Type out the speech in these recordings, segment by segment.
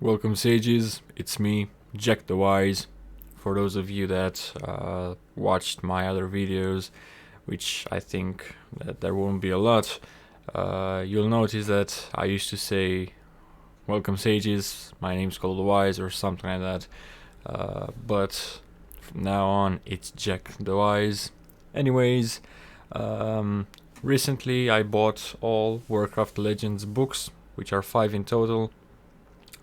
Welcome Sages, it's me, Jack the Wise. For those of you that watched my other videos, which I think that there won't be a lot, you'll notice that I used to say, Welcome Sages, my name's called the Wise or something like that. But from now on, it's Jack the Wise. Anyways, recently I bought all Warcraft Legends books, which are 5 in total.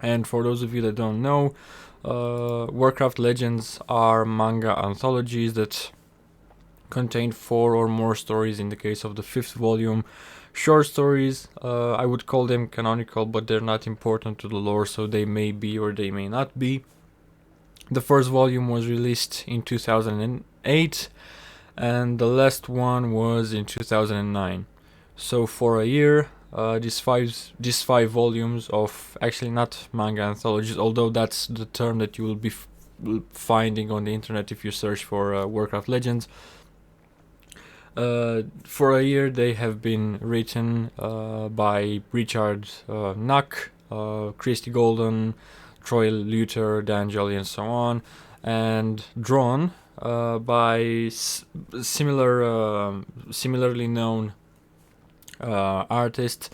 And for those of you that don't know, Warcraft Legends are manga anthologies that contain 4 or more stories. In the case of the 5th volume, short stories. I would call them canonical, but they're not important to the lore, so they may be or they may not be. The first volume was released in 2008, and the last one was in 2009. So for a year, these five volumes of actually not manga anthologies, although that's the term that you will be finding on the internet if you search for Warcraft Legends. For a year, they have been written by Richard Knack, Christy Golden, Troy Luther, Dan Jolly, and so on, and drawn by similarly known artists,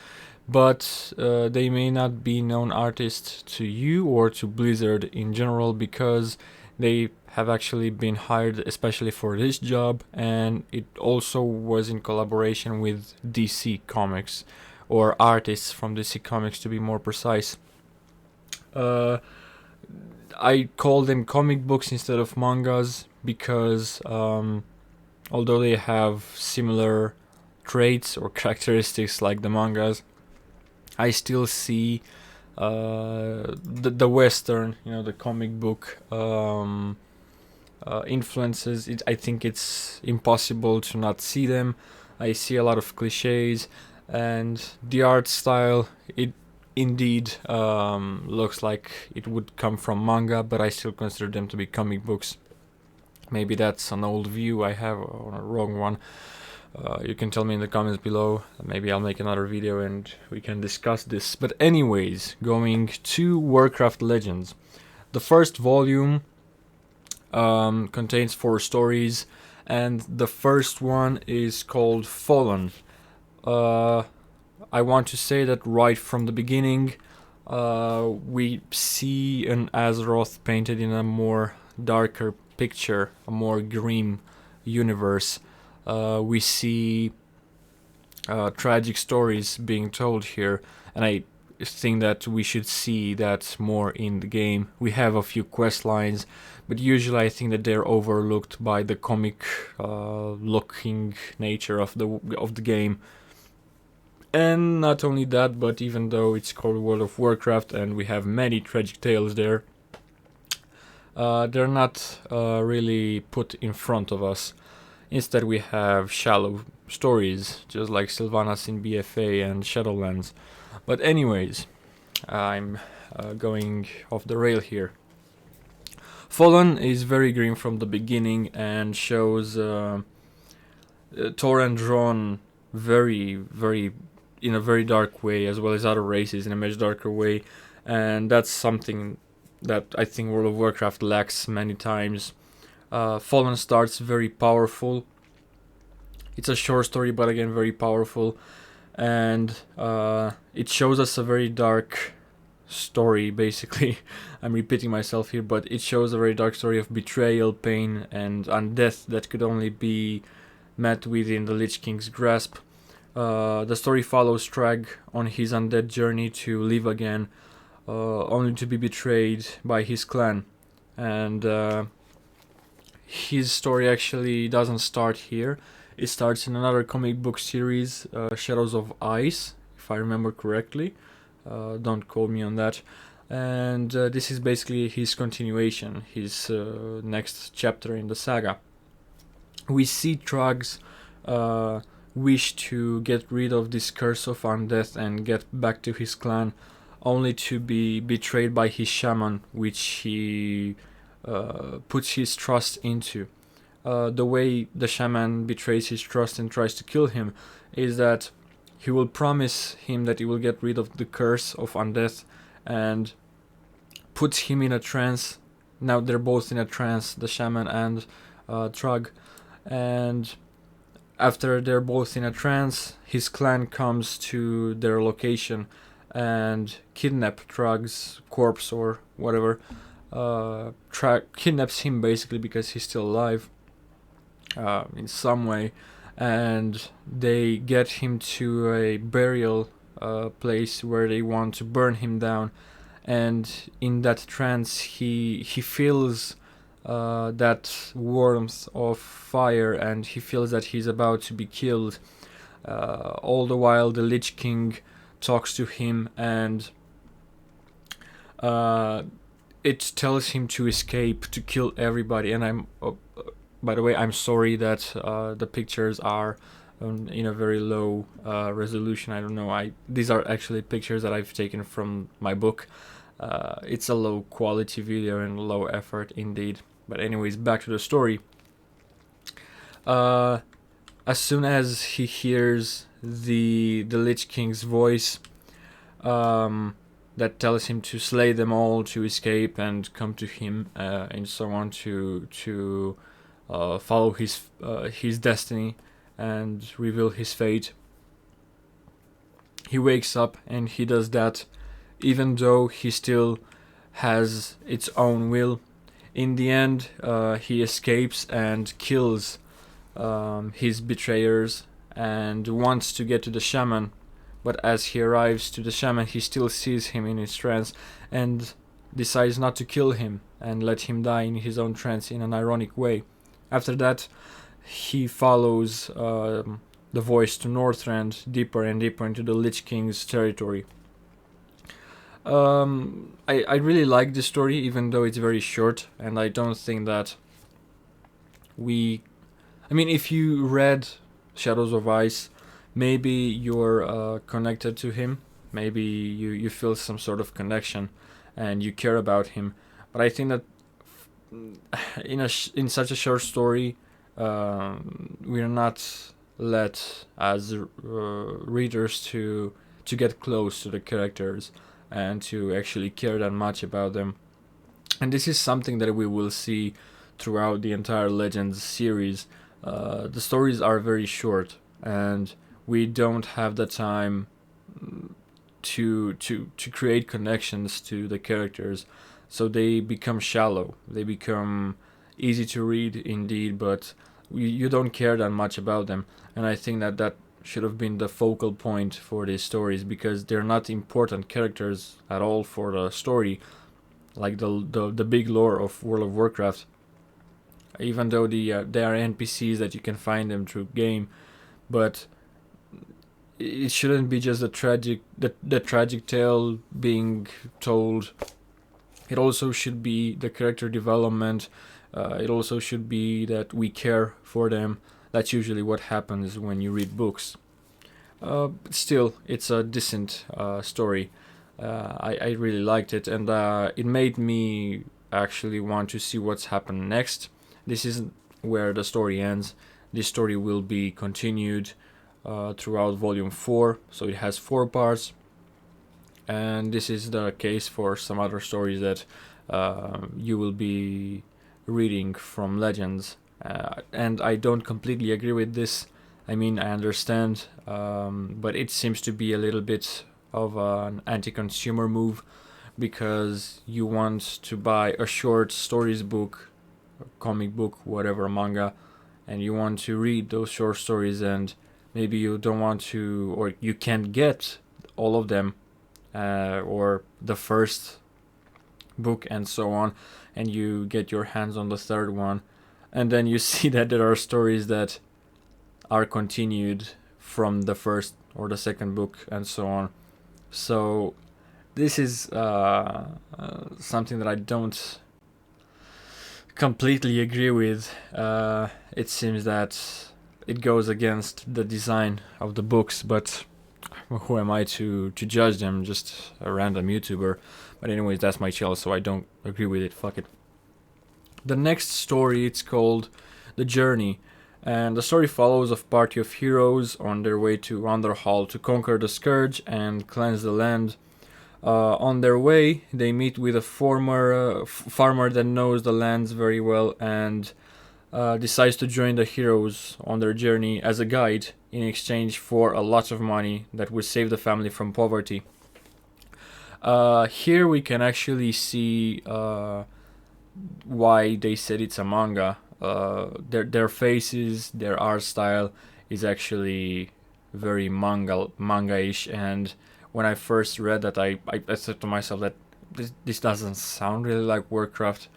but they may not be known artists to you or to Blizzard in general, because they have actually been hired especially for this job, and it also was in collaboration with DC Comics, or artists from DC Comics to be more precise. I call them comic books instead of mangas because although they have similar traits or characteristics like the mangas, I still see the Western, the comic book influences. I think it's impossible to not see them. I see a lot of cliches, and the art style, it indeed looks like it would come from manga, but I still consider them to be comic books. Maybe that's an old view I have, or a wrong one. You can tell me in the comments below. Maybe I'll make another video and we can discuss this. But anyways, going to Warcraft Legends. The first volume contains 4 stories, and the first one is called Fallen. I want to say that right from the beginning, we see an Azeroth painted in a more darker picture, a more grim universe. We see tragic stories being told here, and I think that we should see that more in the game. We have a few quest lines, but usually I think that they're overlooked by the comic looking nature of the game. And not only that, but even though it's called World of Warcraft and we have many tragic tales there, they're not really put in front of us. Instead, we have shallow stories, just like Sylvanas in BFA and Shadowlands. But anyways, I'm going off the rail here. Fallen is very grim from the beginning and shows Tauren drawn very in a very dark way, as well as other races in a much darker way, and that's something that I think World of Warcraft lacks many times. Fallen starts very powerful. It's a short story, but again very powerful, and it shows us a very dark story, basically. I'm repeating myself here, but it shows a very dark story of betrayal, pain, and death that could only be met within the Lich King's grasp. The story follows Strag on his undead journey to live again, only to be betrayed by his clan. And his story actually doesn't start here. It starts in another comic book series, Shadows of Ice, if I remember correctly. Don't quote me on that. And this is basically his continuation, his next chapter in the saga. We see Trag's wish to get rid of this curse of undeath and get back to his clan, only to be betrayed by his shaman, which he puts his trust into. The way the shaman betrays his trust and tries to kill him is that he will promise him that he will get rid of the curse of undeath, and puts him in a trance. Now they're both in a trance, the shaman and Trug. And after they're both in a trance, his clan comes to their location and kidnap Trug's corpse or whatever. Kidnaps him basically because he's still alive in some way, and they get him to a burial place where they want to burn him down. And in that trance, he feels that warmth of fire, and he feels that he's about to be killed. All the while, the Lich King talks to him, and it tells him to escape, to kill everybody. And by the way, I'm sorry that the pictures are in a very low resolution. I don't know. These are actually pictures that I've taken from my book. It's a low quality video and low effort indeed. But anyways, back to the story. As soon as he hears the Lich King's voice, that tells him to slay them all, to escape and come to him, and so on, to follow his destiny and reveal his fate. He wakes up and he does that, even though he still has its own will. In the end, he escapes and kills his betrayers and wants to get to the shaman. But as he arrives to the shaman, he still sees him in his trance and decides not to kill him and let him die in his own trance in an ironic way. After that, he follows the voice to Northrend, deeper and deeper into the Lich King's territory. I really like this story, even though it's very short, and I don't think that if you read Shadows of Ice, maybe you're connected to him, maybe you feel some sort of connection and you care about him. But I think that in such a short story, we're not let as readers to get close to the characters and to actually care that much about them. And this is something that we will see throughout the entire Legends series. The stories are very short, and we don't have the time to create connections to the characters, so they become shallow. They become easy to read indeed, but you don't care that much about them. And I think that should have been the focal point for these stories, because they're not important characters at all for the story, like the big lore of World of Warcraft. Even though they are NPCs that you can find them through game, but it shouldn't be just the tragic tale being told. It also should be the character development. It also should be that we care for them. That's usually what happens when you read books. Still, it's a decent story. I really liked it, and it made me actually want to see what's happened next. This isn't where the story ends. This story will be continued throughout Volume 4, so it has 4 parts. And this is the case for some other stories that you will be reading from Legends. And I don't completely agree with this. I mean, I understand, but it seems to be a little bit of an anti-consumer move, because you want to buy a short stories book, comic book, whatever, manga, and you want to read those short stories, and maybe you don't want to, or you can't get all of them, or the first book and so on, and you get your hands on the third one, and then you see that there are stories that are continued from the first or the second book and so on. So this is something that I don't completely agree with. It seems that it goes against the design of the books, but who am I to judge them? Just a random YouTuber. But anyways, that's my channel, so I don't agree with it. Fuck it. The next story, it's called The Journey, and the story follows a party of heroes on their way to Underhaul to conquer the Scourge and cleanse the land. On their way, they meet with a former farmer that knows the lands very well and decides to join the heroes on their journey as a guide in exchange for a lot of money that would save the family from poverty. Here we can actually see why they said it's a manga. Their faces, their art style is actually very manga-ish, and when I first read that, I said to myself that this doesn't sound really like Warcraft,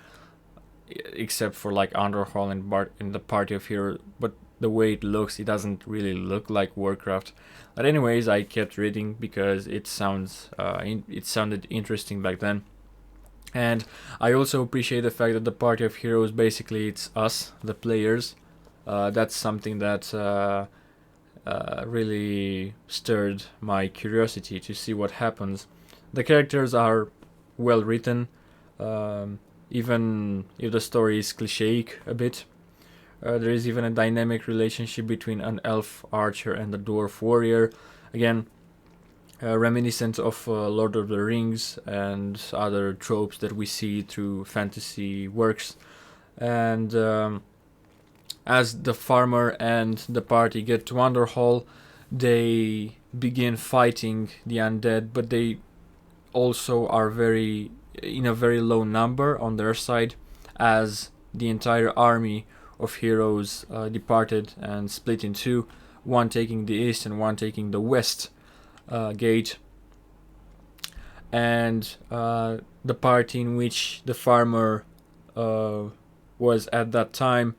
except for like Underhaul and in the Party of Heroes. But the way it looks, it doesn't really look like Warcraft. But anyways, I kept reading because it sounded interesting back then. And I also appreciate the fact that the Party of Heroes, basically it's us, the players. That's something that really stirred my curiosity to see what happens. The characters are well written, even if the story is clichéic a bit. There is even a dynamic relationship between an elf archer and a dwarf warrior. Again, reminiscent of Lord of the Rings and other tropes that we see through fantasy works. And as the farmer and the party get to Underhaul, they begin fighting the undead, but they also are in a very low number on their side, as the entire army of heroes departed and split in two, one taking the east and one taking the west gate. And the party in which the farmer was at that time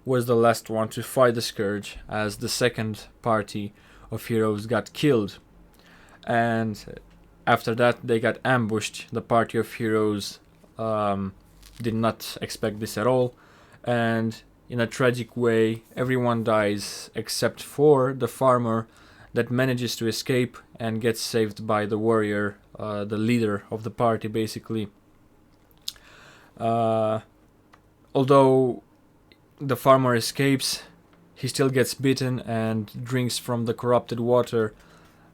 was the last one to fight the Scourge, as the second party of heroes got killed. And after that, they got ambushed. The party of heroes did not expect this at all, and in a tragic way, everyone dies except for the farmer that manages to escape and gets saved by the warrior, the leader of the party, basically. Although the farmer escapes, he still gets bitten and drinks from the corrupted water,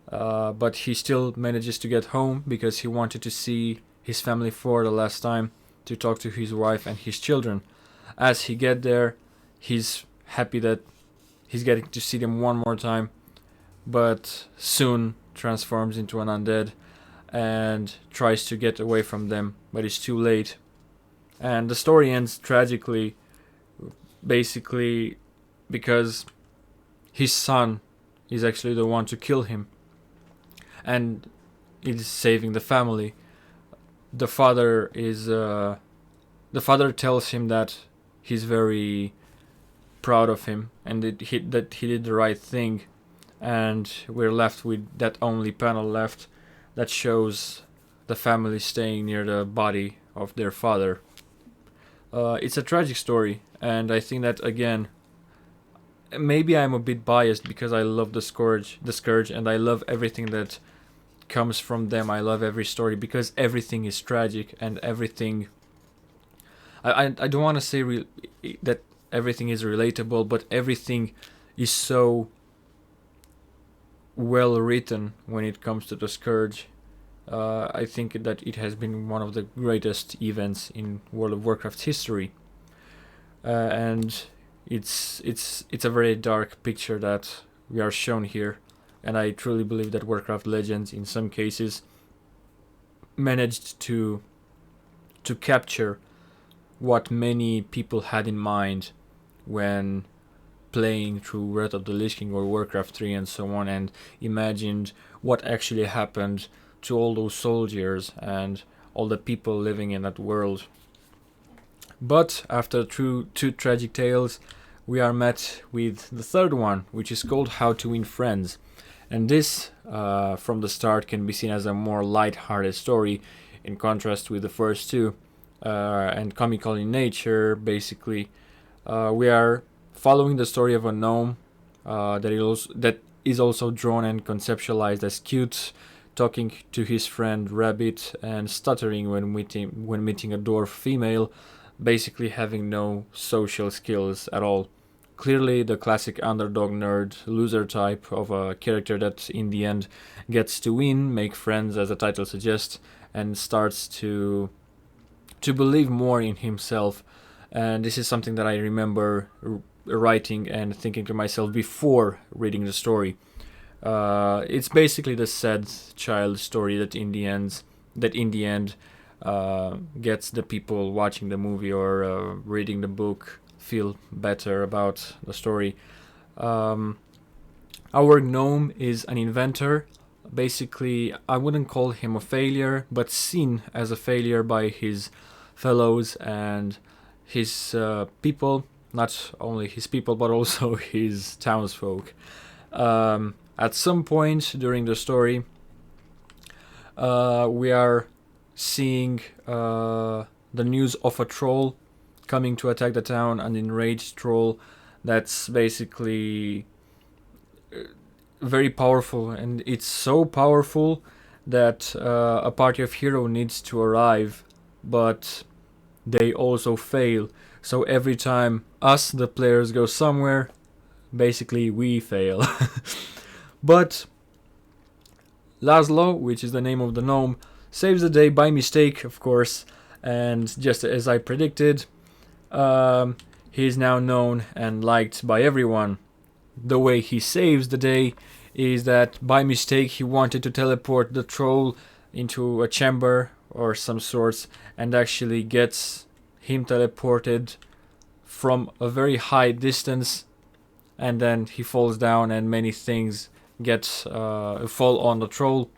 but he still manages to get home because he wanted to see his family for the last time, to talk to his wife and his children. As he gets there, he's happy that he's getting to see them one more time, but soon transforms into an undead and tries to get away from them, but it's too late. And the story ends tragically, basically because his son is actually the one to kill him, and it is saving the family. The father tells him that he's very proud of him and that he did the right thing, and we're left with that only panel left that shows the family staying near the body of their father. It's a tragic story, and I think that, again, maybe I'm a bit biased because I love the Scourge, and I love everything that comes from them. I love every story because everything is tragic, and everything. I don't want to say that everything is relatable, but everything is so well written when it comes to the Scourge. I think that it has been one of the greatest events in World of Warcraft history, and it's a very dark picture that we are shown here, and I truly believe that Warcraft Legends, in some cases, managed to capture what many people had in mind when playing through Wrath of the Lich King or Warcraft 3 and so on, and imagined what actually happened to all those soldiers and all the people living in that world. But after two tragic tales, we are met with the third one, which is called How to Win Friends. And this, from the start, can be seen as a more light-hearted story, in contrast with the first two, and comical in nature, basically. We are following the story of a gnome that is also drawn and conceptualized as cute, talking to his friend Rabbit and stuttering when meeting a dwarf female, basically having no social skills at all. clearly the classic underdog nerd loser type of a character that in the end gets to win, make friends as the title suggests, and starts to believe more in himself. And this is something that I remember writing and thinking to myself before reading the story. It's basically the sad child story that in the end gets the people watching the movie or reading the book feel better about the story. Our gnome is an inventor. Basically, I wouldn't call him a failure, but seen as a failure by his fellows and his people, not only his people but also his townsfolk. At some point during the story, we are seeing the news of a troll coming to attack the town, an enraged troll that's basically very powerful, and it's so powerful that a party of hero needs to arrive, but they also fail. So every time us, the players, go somewhere, basically we fail. But Laszlo, which is the name of the gnome, saves the day by mistake, of course, and just as I predicted, he is now known and liked by everyone. The way he saves the day is that by mistake he wanted to teleport the troll into a chamber or some sorts, and actually gets him teleported from a very high distance, and then he falls down and many things fall on the troll,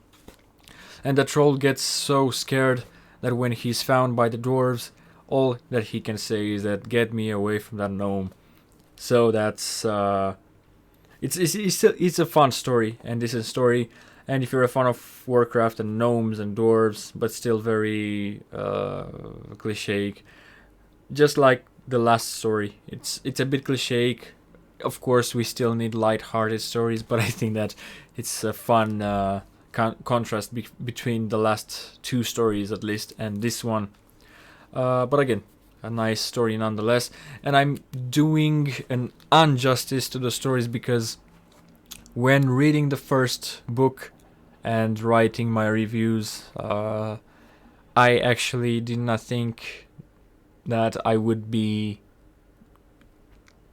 and the troll gets so scared that when he's found by the dwarves, all that he can say is that get me away from that gnome. So that's it's a fun story, and this is a story. And if you're a fan of Warcraft and gnomes and dwarves, but still very cliche, just like the last story, it's a bit cliche. Of course, we still need light-hearted stories, but I think that it's a fun contrast between the last two stories, at least, and this one. But again, a nice story nonetheless. And I'm doing an injustice to the stories because when reading the first book and writing my reviews, I actually did not think that I would be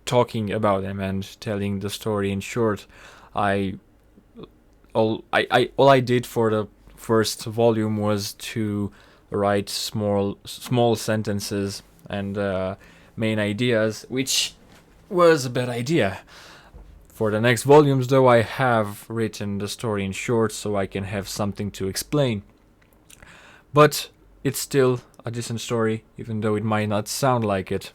talking about them and telling the story in short. All I did for the first volume was to write small sentences and main ideas, which was a bad idea. For the next volumes, though, I have written the story in short so I can have something to explain. But it's still a decent story, even though it might not sound like it.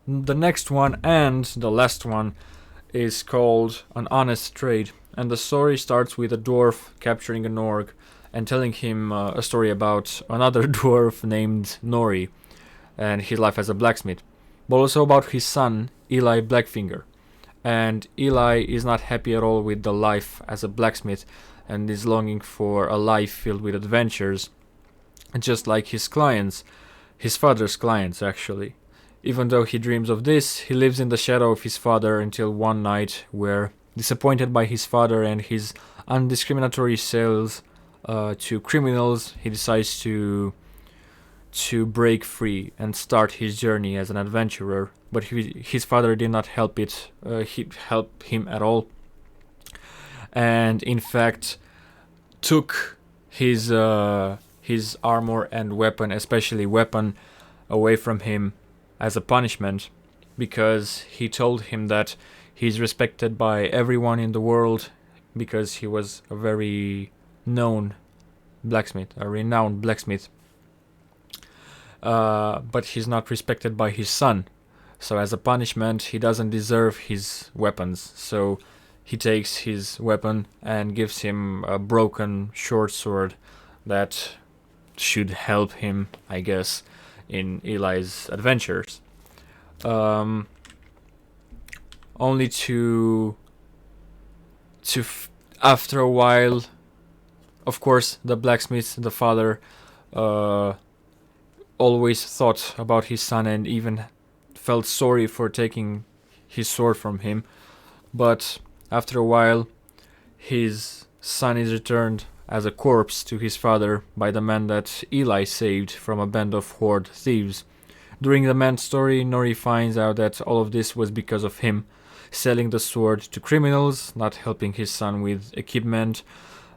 The next one and the last one is called An Honest Trade, and the story starts with a dwarf capturing an orc and telling him a story about another dwarf named Nori and his life as a blacksmith, but also about his son, Eli Blackfinger. And Eli is not happy at all with the life as a blacksmith and is longing for a life filled with adventures, just like his clients, his father's clients actually. Even though he dreams of this, he lives in the shadow of his father until one night where, disappointed by his father and his undiscriminatory sales to criminals, he decides to break free and start his journey as an adventurer. But his father did not help him at all, and in fact took his armor and weapon, especially weapon, away from him as a punishment, because he told him that he's respected by everyone in the world because he was a very known blacksmith, a renowned blacksmith. But he's not respected by his son. So as a punishment, he doesn't deserve his weapons. So he takes his weapon and gives him a broken short sword that should help him, I guess, in Eli's adventures. Only to after a while, of course, the blacksmith, the father, always thought about his son and even felt sorry for taking his sword from him. But after a while, his son is returned as a corpse to his father by the man that Eli saved from a band of horde thieves. During the man's story, Nori finds out that all of this was because of him selling the sword to criminals, not helping his son with equipment,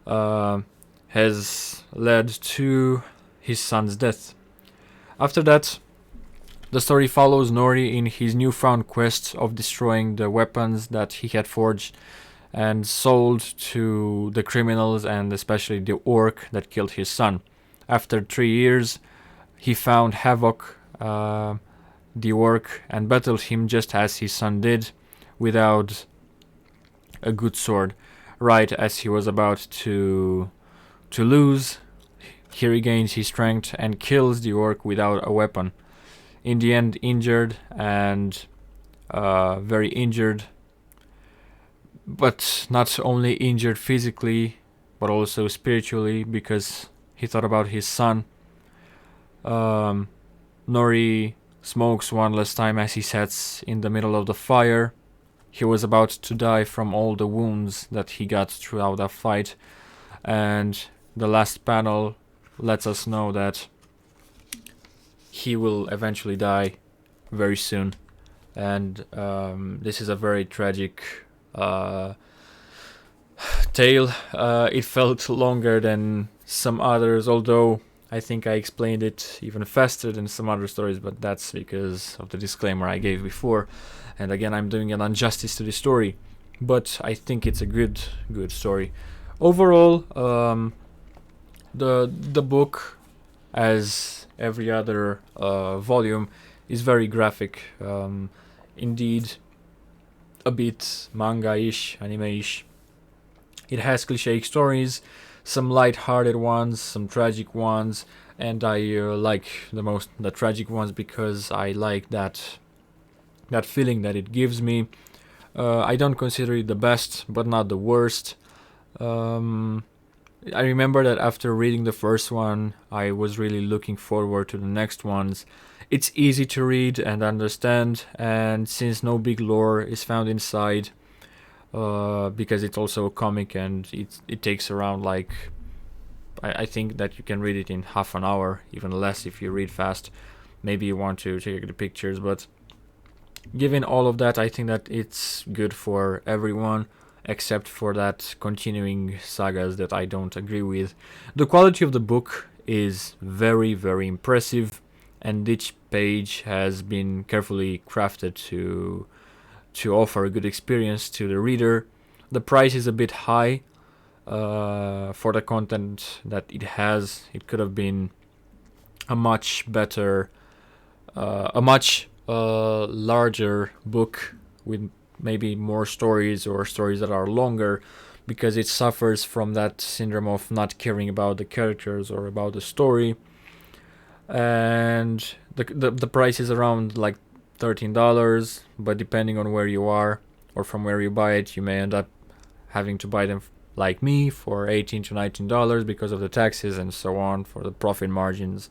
has led to his son's death. After that, the story follows Nori in his newfound quest of destroying the weapons that he had forged and sold to the criminals, and especially the orc that killed his son. After 3 years, he found Havoc, the orc, and battled him just as his son did, without a good sword. Right as he was about to lose, he regains his strength and kills the orc without a weapon. In the end, injured and very injured, but not only injured physically, but also spiritually, because he thought about his son. Nori smokes one last time as he sits in the middle of the fire. He was about to die from all the wounds that he got throughout that fight, and the last panel lets us know that he will eventually die very soon. And this is a very tragic tale. It felt longer than some others, although I think I explained it even faster than some other stories, but that's because of the disclaimer I gave before. And again, I'm doing an injustice to the story, but I think it's a good story. Overall, the book, as every other volume, is very graphic. Indeed, a bit manga-ish, anime-ish. It has cliche stories, some light-hearted ones, some tragic ones, and I like the tragic ones because I like that feeling that it gives me. I don't consider it the best, but not the worst. I remember that after reading the first one, I was really looking forward to the next ones. It's easy to read and understand, and since no big lore is found inside, because it's also a comic and it takes around I think that you can read it in half an hour, even less if you read fast. Maybe you want to take the pictures, but given all of that, I think that it's good for everyone, except for that continuing sagas that I don't agree with. The quality of the book is very, very impressive, and each page has been carefully crafted to offer a good experience to the reader. The price is a bit high for the content that it has. It could have been a much better, a much larger book with maybe more stories, or stories that are longer, because it suffers from that syndrome of not caring about the characters or about the story. And the price is around like $13, but depending on where you are or from where you buy it, you may end up having to buy them like me for $18 to $19 because of the taxes and so on, for the profit margins.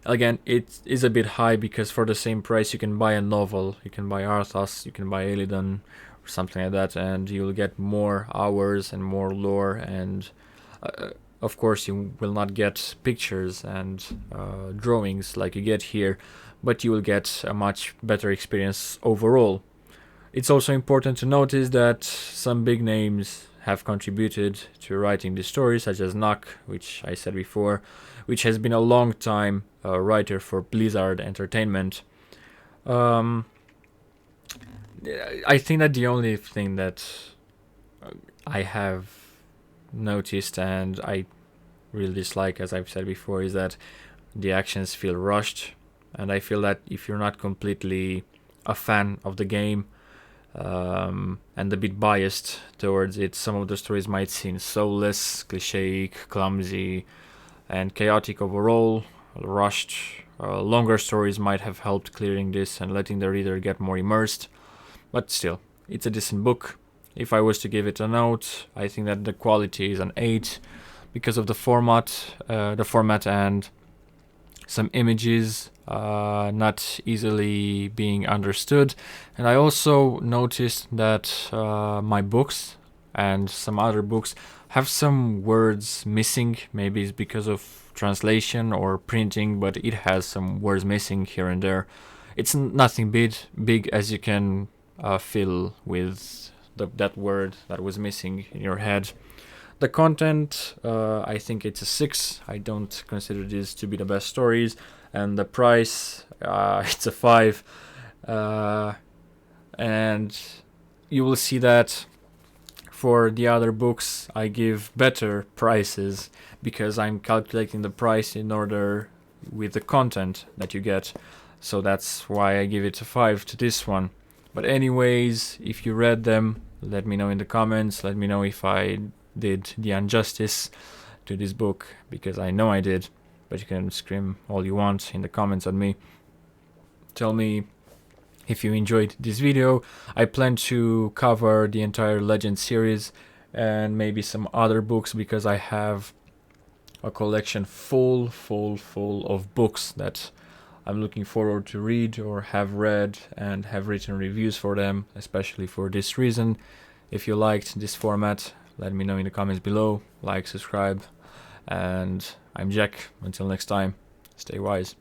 Again, it is a bit high because for the same price you can buy a novel, you can buy Arthas, you can buy Illidan or something like that, and you'll get more hours and more lore, and of course you will not get pictures and drawings like you get here, but you will get a much better experience overall. It's also important to notice that some big names have contributed to writing the story, such as Nock, which I said before, which has been a long time writer for Blizzard Entertainment. I think that the only thing that I have noticed and I really dislike, as I've said before, is that the actions feel rushed, and I feel that if you're not completely a fan of the game, and a bit biased towards it, some of the stories might seem soulless, cliche, clumsy, and chaotic overall, rushed. Longer stories might have helped clearing this and letting the reader get more immersed, but still, it's a decent book. If I was to give it a note, I think that the quality is an 8 because of the format and some images. not easily being understood. And I also noticed that my books and some other books have some words missing. Maybe it's because of translation or printing, but it has some words missing here and there. It's nothing big as you can fill with that word that was missing in your head. The content, I think it's a 6. I don't consider this to be the best stories. And the price, it's a 5. And you will see that for the other books, I give better prices because I'm calculating the price in order with the content that you get. So that's why I give it a 5 to this one. But anyways, if you read them, let me know in the comments. Let me know if I did the injustice to this book, because I know I did. But you can scream all you want in the comments at me. Tell me if you enjoyed this video. I plan to cover the entire Legend series and maybe some other books, because I have a collection full of books that I'm looking forward to read or have read and have written reviews for them, especially for this reason. If you liked this format, let me know in the comments below. Like, subscribe, and I'm Jack. Until next time, stay wise.